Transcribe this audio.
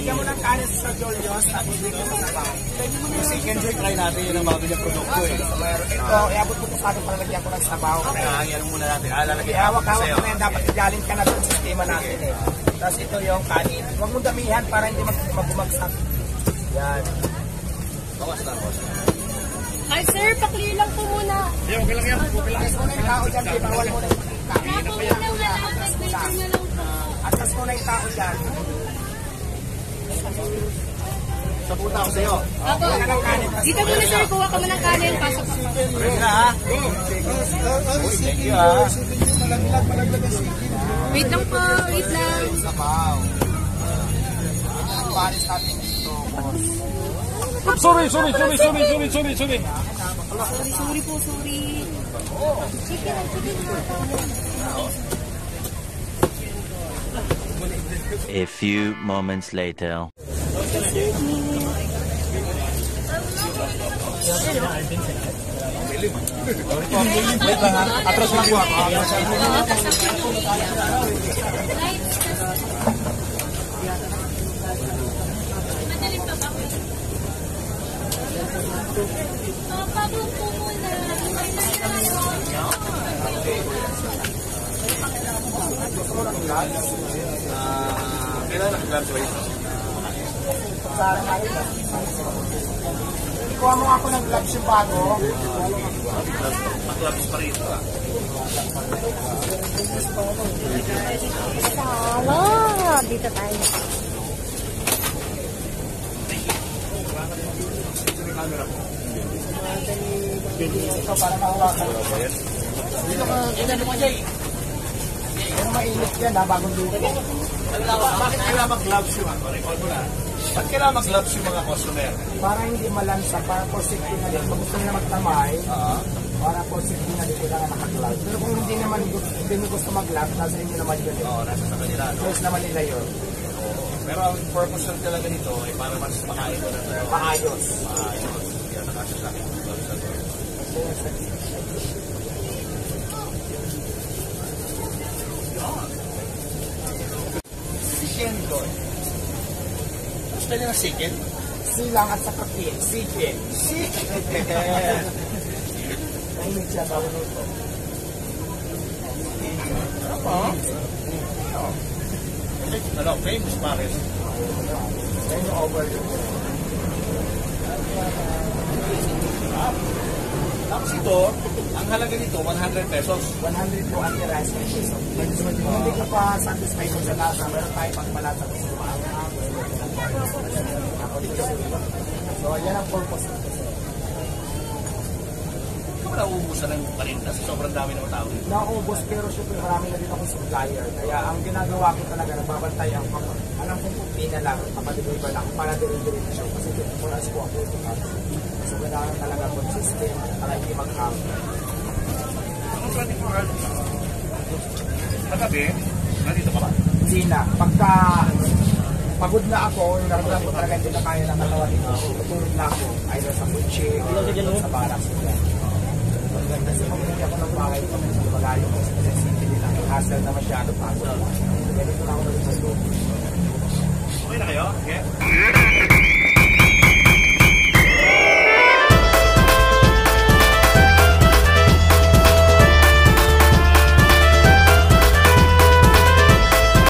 bigyan mo ng kanin sa Jolios, tapos bigyan mo sa bahay. Kasi enjoy try natin yun ang bago niyang produkto eh. Ito, iabot mo sa akin para lagyan ko ng sabaw. Hangyan muna natin. Lalagyan hawak-hawak mo na yan, dapat igaling ka na sa sistema natin eh. Tapos ito yung kanin. Huwag mong damihan para hindi magumagsak. Yan. Bawas na, boss. Hi sir, pakli lang po muna. Okay lang yan. Okay lang yan. Tapos muna yung tao dyan, bawal mo na yung kanin. Napo muna wala. Pwede na lang po. At tapos muna yung tao dyan. Sabuta ako sa'yo. Apo, dito muna sir, kuha ka mo ng kanin. Pasok pa. Ready na ha? Thank you ha. Wait lang po, wait lang. Sabaw. Ang panis natin dito, boss. Sorry. Sorry po, sorry. Chicken A few moments later. Wait lang ha. Atras lang po ako. Kailan nag-gloves ba ito? Kuha mo ako ng gloves yung bago. Mag-gloves pa rin ito ha. Sala, dito tayo. Ito para mahawakan. Dito ka, ganyan mo Jay. Pero mainit yan ha, bagong luto. Bakit kailangan mag-gloves yung mga? Recall mo na. Bakit kailangan mag-gloves yung mga customer? Para hindi malansa, para for safety na din. Kung gusto nila magtamay, para for safety na din kailangan naka-gloves. Pero kung hindi naman hindi gusto mag-gloves, nasa inyo naman yun. Oo, nasa sa kanila. Choice naman nila yun. Pero ang purpose lang talaga nito ay para mas makain ko na ito. Maayos. Maayos. Kaya nakasya sa akin. Chicken doon. Gusto niyo ng chicken? Silang at saka chicken. Chicken! Mainit siya, bago luto. Ano? Famous Paris. Then yung over. Tapos ito, ang halaga nito, 100 pesos. 100 po ang rice and cheese. Kung hindi ka pa satisfied mo sa lasa, meron tayo pang malasa sa sumaan. So, yan ang purpose. Ikaw ba nauubusan ng parinta sa sobrang dami ng tao? Naubos pero syempre marami na din akong supplier. Kaya ang ginagawa ko talaga, nagbabantay ang alam kong kumpi na lang, kapadeliver lang para delivery siya. Kasi 24 hours po ako ito. So, kailangan talaga consistent para hindi mag-hang. Ano 24 hours? Pagkabi, nandito ka ba? Hindi na. Pagka pagod na ako, yung naramdaman ko talaga hindi na kaya ng katawan ito. Tutulog na ako, either sa kutsi o sa baras. Kasi kung hindi ako ng bahay, kung malayo ko sa city nila, hassle na masyado pa ako. Ganito na ako nagsasagot. Okay na kayo? Okay?